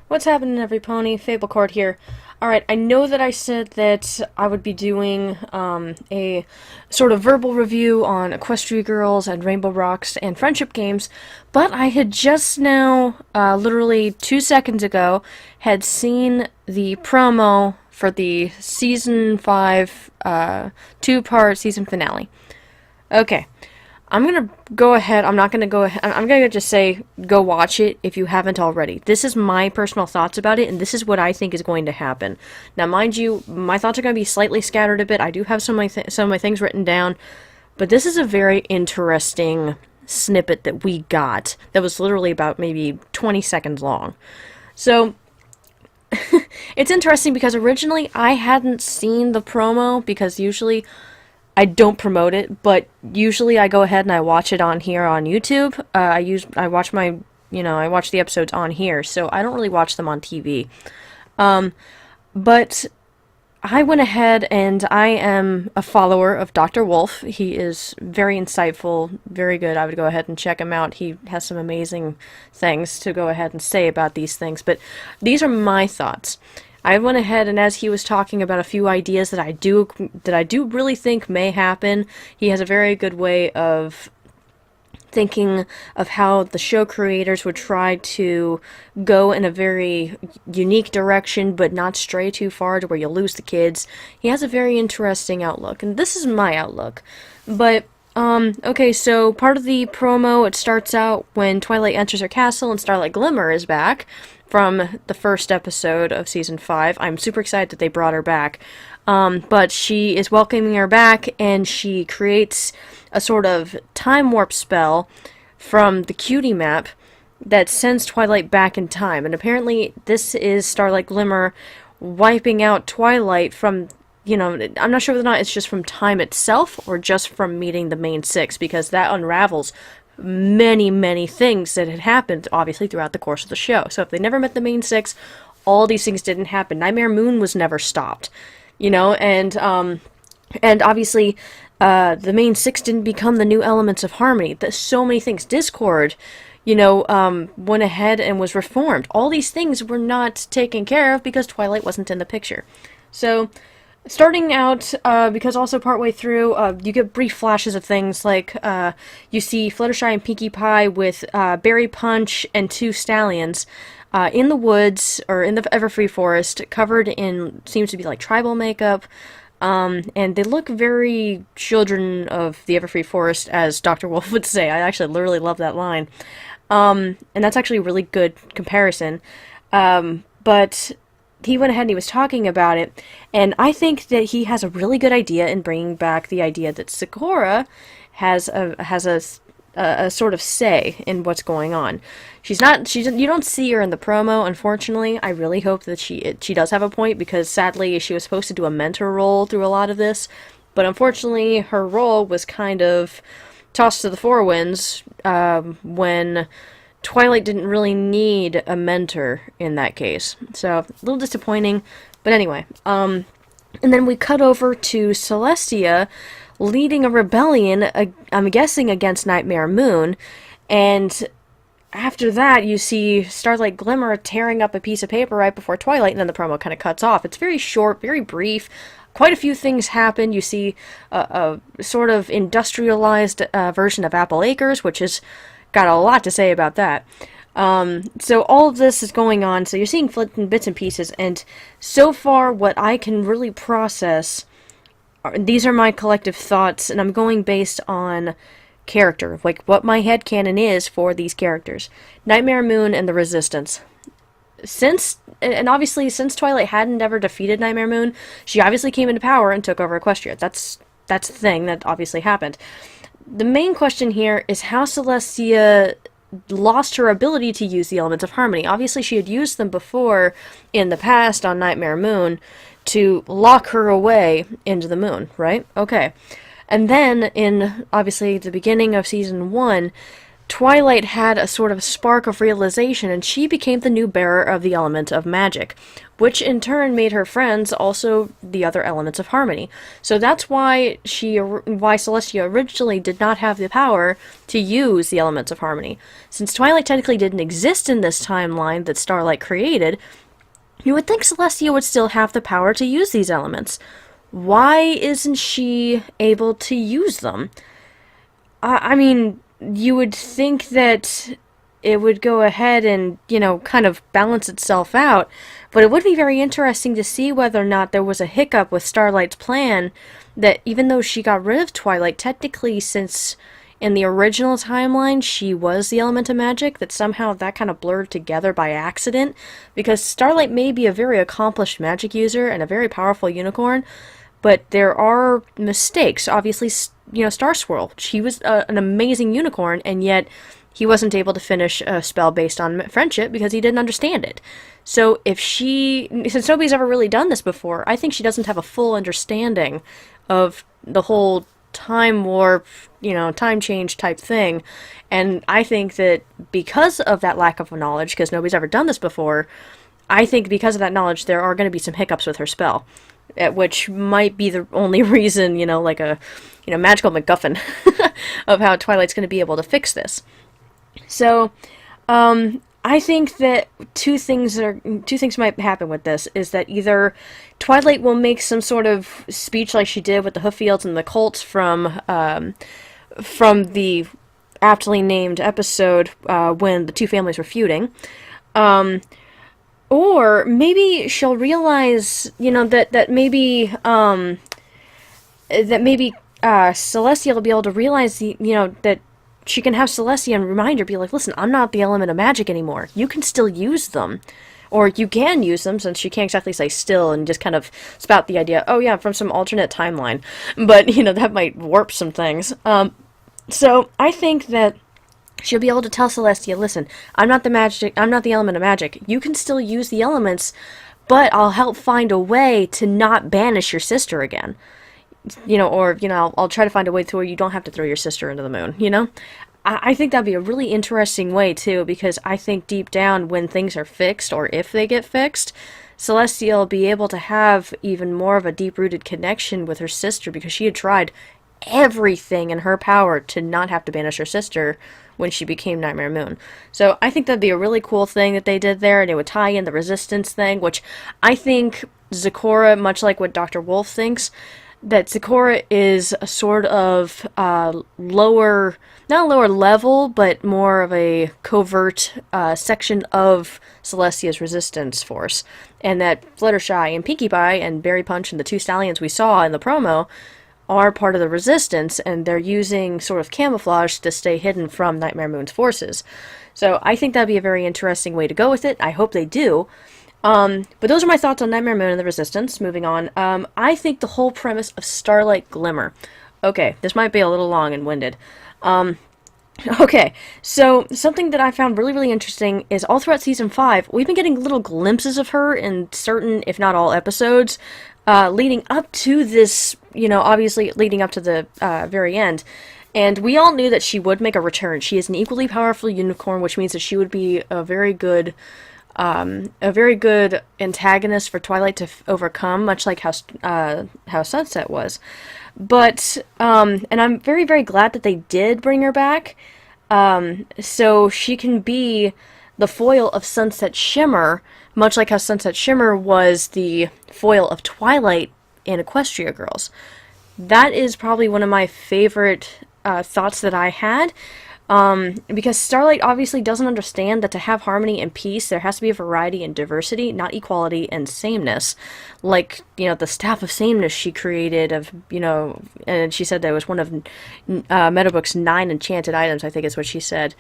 What's happening, every pony? Fablecord here. Alright, I know that I said that I would be doing a sort of verbal review on Equestria Girls and Rainbow Rocks and Friendship Games, but I had just now, literally 2 seconds ago, had seen the promo for the Season 5 two-part season finale. Okay. I'm gonna go ahead. I'm not gonna go ahead. I'm gonna just say go watch it if you haven't already. This is my personal thoughts about it, and this is what I think is going to happen. Now, mind you, my thoughts are gonna be slightly scattered a bit. I do have some of my things written down, but this is a very interesting snippet that we got. That was literally about maybe 20 seconds long. So it's interesting because originally I hadn't seen the promo because usually I don't promote it, but usually I go ahead and I watch it on here on YouTube. I watch the episodes on here, so I don't really watch them on TV. But I went ahead and I am a follower of Dr. Wolf. He is very insightful, very good. I would go ahead and check him out. He has some amazing things to go ahead and say about these things, but these are my thoughts. I went ahead and as he was talking about a few ideas that I do really think may happen, he has a very good way of thinking of how the show creators would try to go in a very unique direction but not stray too far to where you lose the kids. He has a very interesting outlook, and this is my outlook. But okay, so part of the promo, it starts out when Twilight enters her castle and Starlight Glimmer is back from the first episode of Season 5. I'm super excited that they brought her back. But she is welcoming her back, and she creates a sort of time warp spell from the cutie map that sends Twilight back in time. And apparently this is Starlight Glimmer wiping out Twilight from, I'm not sure whether or not it's just from time itself or just from meeting the main six, because that unravels many, many things that had happened, obviously, throughout the course of the show. So if they never met the main six, all these things didn't happen. Nightmare Moon was never stopped, and obviously, the main six didn't become the new elements of harmony. So many things. Discord, went ahead and was reformed. All these things were not taken care of because Twilight wasn't in the picture. So, starting out, because also partway through, you get brief flashes of things like you see Fluttershy and Pinkie Pie with Berry Punch and two stallions in the woods, or in the Everfree Forest, covered in, seems to be like tribal makeup, and they look very children of the Everfree Forest, as Dr. Wolf would say. I actually literally love that line. And that's actually a really good comparison. But he went ahead and he was talking about it, and I think that he has a really good idea in bringing back the idea that Sakura has a sort of say in what's going on. You don't see her in the promo, unfortunately. I really hope that she does have a point, because sadly she was supposed to do a mentor role through a lot of this, but unfortunately her role was kind of tossed to the four winds when Twilight didn't really need a mentor in that case. So, a little disappointing. But anyway, and then we cut over to Celestia leading a rebellion, I'm guessing against Nightmare Moon, and after that you see Starlight Glimmer tearing up a piece of paper right before Twilight, and then the promo kind of cuts off. It's very short, very brief. Quite a few things happen. You see a sort of industrialized version of Apple Acres, which is got a lot to say about that. So all of this is going on, so you're seeing bits and pieces, and so far what I can really process, these are my collective thoughts, and I'm going based on character, like what my headcanon is for these characters. Nightmare Moon and the Resistance. Obviously, since Twilight hadn't ever defeated Nightmare Moon, she obviously came into power and took over Equestria. That's the thing that obviously happened. The main question here is how Celestia lost her ability to use the elements of harmony. Obviously, she had used them before in the past on Nightmare Moon to lock her away into the moon, right? Okay. And then, in, obviously, the beginning of Season 1, Twilight had a sort of spark of realization, and she became the new bearer of the element of magic, which in turn made her friends also the other elements of harmony. So that's why Celestia originally did not have the power to use the elements of harmony. Since Twilight technically didn't exist in this timeline that Starlight created, you would think Celestia would still have the power to use these elements. Why isn't she able to use them? I mean, you would think that it would go ahead and, kind of balance itself out, but it would be very interesting to see whether or not there was a hiccup with Starlight's plan, that even though she got rid of Twilight, technically, since in the original timeline she was the element of magic, that somehow that kind of blurred together by accident, because Starlight may be a very accomplished magic user and a very powerful unicorn, but there are mistakes. Obviously, Star Swirl, she was an amazing unicorn, and yet he wasn't able to finish a spell based on friendship because he didn't understand it. So since nobody's ever really done this before, I think she doesn't have a full understanding of the whole time warp, time change type thing. And I think that because of that lack of knowledge, because nobody's ever done this before, I think because of that knowledge, there are going to be some hiccups with her spell, which might be the only reason, like a, magical MacGuffin of how Twilight's going to be able to fix this. So, I think that two things might happen with this, is that either Twilight will make some sort of speech like she did with the Hooffields and the Colts from the aptly named episode when the two families were feuding, or maybe she'll realize, that maybe Celestia will be able to realize that she can have Celestia and remind her, be like, listen, I'm not the element of magic anymore. You can still use them. Or you can use them, since she can't exactly say still and just kind of spout the idea, oh yeah, from some alternate timeline. But, that might warp some things. So I think that she'll be able to tell Celestia, listen, I'm not the element of magic. You can still use the elements, but I'll help find a way to not banish your sister again. I'll try to find a way to where you don't have to throw your sister into the moon, I think that'd be a really interesting way, too, because I think deep down, when things are fixed, or if they get fixed, Celestia will be able to have even more of a deep-rooted connection with her sister, because she had tried everything in her power to not have to banish her sister when she became Nightmare Moon. So I think that'd be a really cool thing that they did there, and it would tie in the resistance thing, which I think Zecora, much like what Dr. Wolf thinks, that Zecora is a sort of not lower level, but more of a covert section of Celestia's resistance force. And that Fluttershy and Pinkie Pie and Berry Punch and the two stallions we saw in the promo are part of the resistance, and they're using sort of camouflage to stay hidden from Nightmare Moon's forces. So I think that'd be a very interesting way to go with it. I hope they do. But those are my thoughts on Nightmare Moon and the Resistance. Moving on. I think the whole premise of Starlight Glimmer. Okay, this might be a little long and winded. Okay, so something that I found really, really interesting is all throughout Season 5, we've been getting little glimpses of her in certain, if not all, episodes, leading up to this, obviously leading up to the very end. And we all knew that she would make a return. She is an equally powerful unicorn, which means that she would be a very good antagonist for Twilight to overcome, much like how Sunset was. But and I'm very, very glad that they did bring her back, so she can be the foil of Sunset Shimmer, much like how Sunset Shimmer was the foil of Twilight in Equestria Girls. That is probably one of my favorite thoughts that I had. Because Starlight obviously doesn't understand that to have harmony and peace, there has to be a variety and diversity, not equality and sameness. Like, the Staff of Sameness she created of, and she said that was one of Meadowbrook's 9 enchanted items, I think is what she said.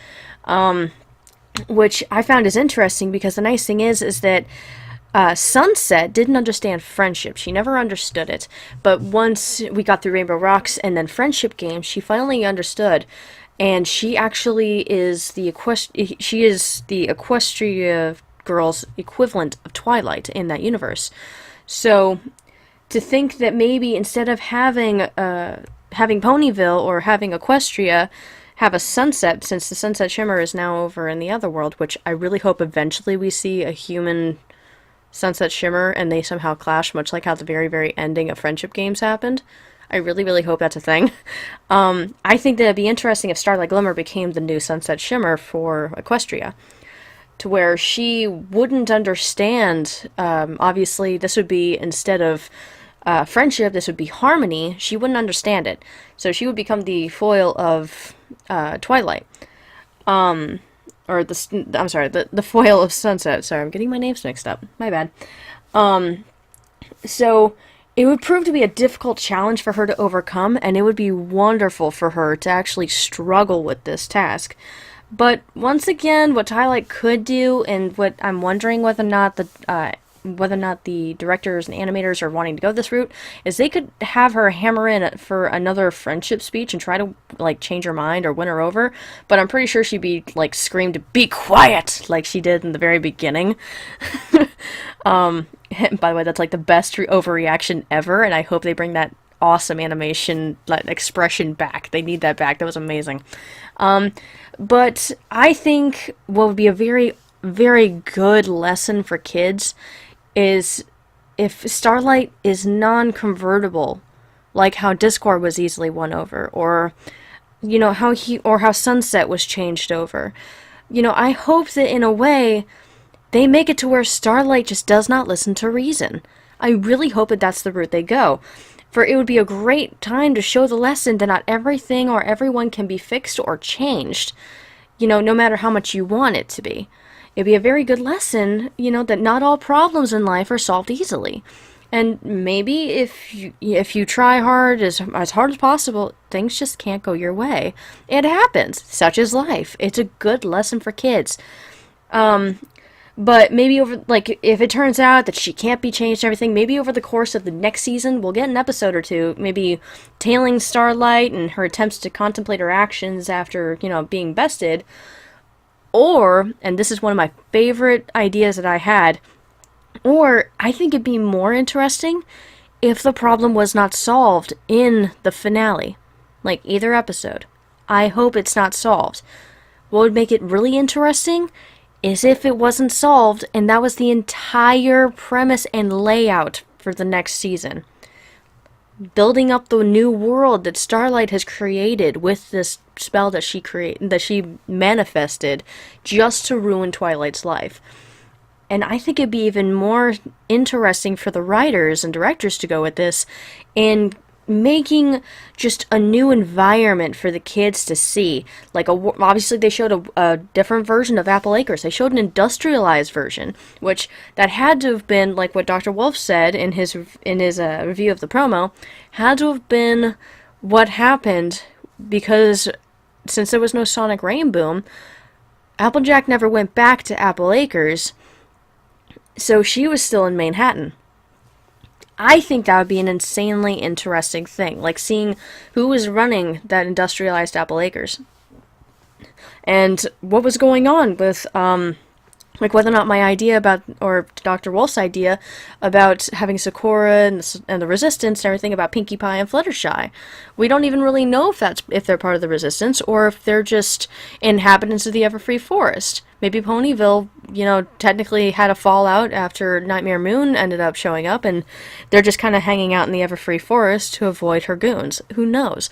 Which I found is interesting, because the nice thing is that Sunset didn't understand friendship. She never understood it. But once we got through Rainbow Rocks and then Friendship Games, she finally understood. And she actually is the Equestria Girls equivalent of Twilight in that universe. So to think that maybe instead of having Ponyville or having Equestria, have a sunset, since the sunset shimmer is now over in the other world, which I really hope eventually we see a human sunset shimmer and they somehow clash, much like how the very, very ending of Friendship Games happened. I really, really hope that's a thing. I think that it'd be interesting if Starlight Glimmer became the new sunset shimmer for Equestria, to where she wouldn't understand. Obviously, this would be, instead of friendship, this would be harmony. She wouldn't understand it. So she would become the foil of Twilight. Or I'm sorry, the foil of Sunset. Sorry, I'm getting my names mixed up. My bad. So it would prove to be a difficult challenge for her to overcome, and it would be wonderful for her to actually struggle with this task. But once again, what Twilight could do, and what I'm wondering whether or not the directors and animators are wanting to go this route, is they could have her hammer in for another friendship speech and try to like change her mind or win her over. But I'm pretty sure she'd be like screamed, "Be quiet!" like she did in the very beginning. By the way, that's like the best overreaction ever, and I hope they bring that awesome animation, like, expression back. They need that back. That was amazing. But I think what would be a very, very good lesson for kids is if Starlight is non-convertible, like how Discord was easily won over, or how Sunset was changed over. I hope that in a way they make it to where Starlight just does not listen to reason. I really hope that that's the route they go. For it would be a great time to show the lesson that not everything or everyone can be fixed or changed, no matter how much you want it to be. It'd be a very good lesson, that not all problems in life are solved easily. And maybe if you try hard, as hard as possible, things just can't go your way. It happens. Such is life. It's a good lesson for kids. But maybe if it turns out that she can't be changed and everything, maybe over the course of the next season, we'll get an episode or two, maybe tailing Starlight and her attempts to contemplate her actions after, being bested. Or, and this is one of my favorite ideas that I had, or I think it'd be more interesting if the problem was not solved in the finale. Like either episode. I hope it's not solved. What would make it really interesting is if it wasn't solved, and that was the entire premise and layout for the next season. Building up the new world that Starlight has created with this spell that she manifested just to ruin Twilight's life. And I think it'd be even more interesting for the writers and directors to go with this and making just a new environment for the kids to see. Obviously they showed a different version of Apple Acres. They showed an industrialized version, which that had to have been, like what Dr. Wolf said in his review of the promo, had to have been what happened, because since there was no Sonic Rainboom, Applejack never went back to Apple Acres, so she was still in Manhattan. I think that would be an insanely interesting thing, like seeing who was running that industrialized Apple Acres. And what was going on with, whether or not my idea about, or Dr. Wolf's idea about having Sakura and the Resistance and everything about Pinkie Pie and Fluttershy. We don't even really know if they're part of the Resistance, or if they're just inhabitants of the Everfree Forest. Maybe Ponyville, technically had a fallout after Nightmare Moon ended up showing up, and they're just kind of hanging out in the Everfree Forest to avoid her goons. Who knows?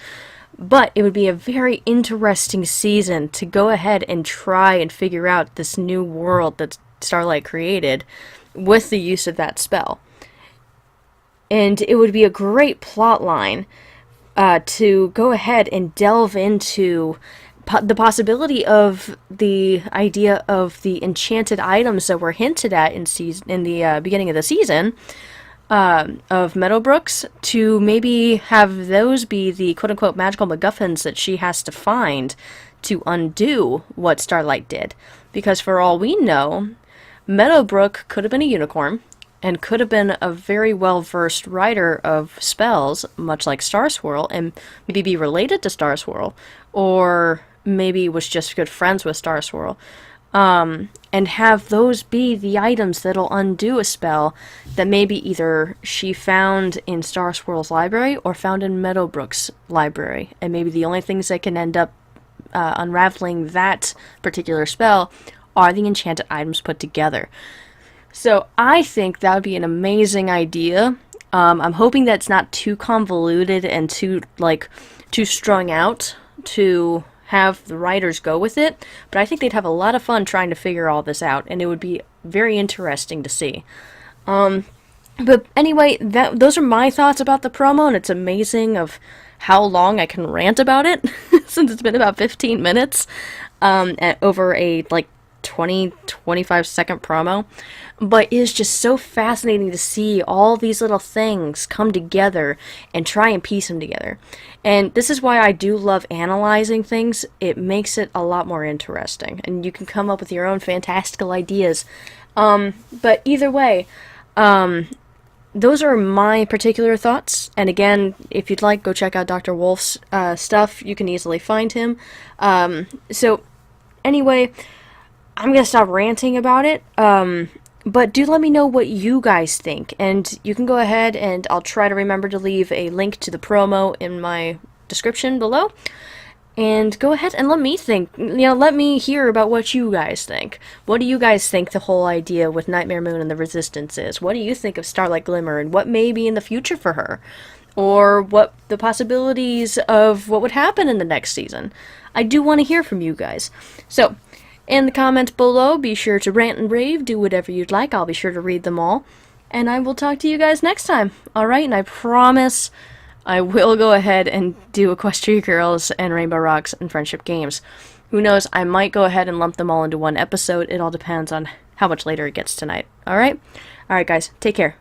But it would be a very interesting season to go ahead and try and figure out this new world that Starlight created with the use of that spell. And it would be a great plot line to go ahead and delve into the possibility of the idea of the enchanted items that were hinted at in the beginning of the season of Meadowbrooks, to maybe have those be the quote-unquote magical MacGuffins that she has to find to undo what Starlight did. Because for all we know, Meadowbrook could have been a unicorn, and could have been a very well-versed writer of spells, much like Star Swirl, and maybe be related to Star Swirl, or maybe was just good friends with Star Swirl. And have those be the items that'll undo a spell that maybe either she found in Star Swirl's library or found in Meadowbrook's library, and maybe the only things that can end up unraveling that particular spell are the enchanted items put together. So I think that would be an amazing idea. I'm hoping that it's not too convoluted and too strung out to have the writers go with it, but I think they'd have a lot of fun trying to figure all this out, and it would be very interesting to see. But anyway, those are my thoughts about the promo, and it's amazing of how long I can rant about it, since it's been about 15 minutes, over a, 25 second promo. But it is just so fascinating to see all these little things come together and try and piece them together. And this is why I do love analyzing things. It makes it a lot more interesting, and you can come up with your own fantastical ideas. But either way, those are my particular thoughts. And again, if you'd like, go check out Dr. Wolf's stuff. You can easily find him. So anyway, I'm going to stop ranting about it. But do let me know what you guys think. And you can go ahead, and I'll try to remember to leave a link to the promo in my description below. And go ahead and let me think, let me hear about what you guys think. What do you guys think the whole idea with Nightmare Moon and the Resistance is? What do you think of Starlight Glimmer, and what may be in the future for her? Or what the possibilities of what would happen in the next season? I do want to hear from you guys. So, in the comments below, be sure to rant and rave, do whatever you'd like. I'll be sure to read them all. And I will talk to you guys next time. Alright, and I promise I will go ahead and do Equestria Girls and Rainbow Rocks and Friendship Games. Who knows, I might go ahead and lump them all into one episode. It all depends on how much later it gets tonight. Alright? Alright guys, take care.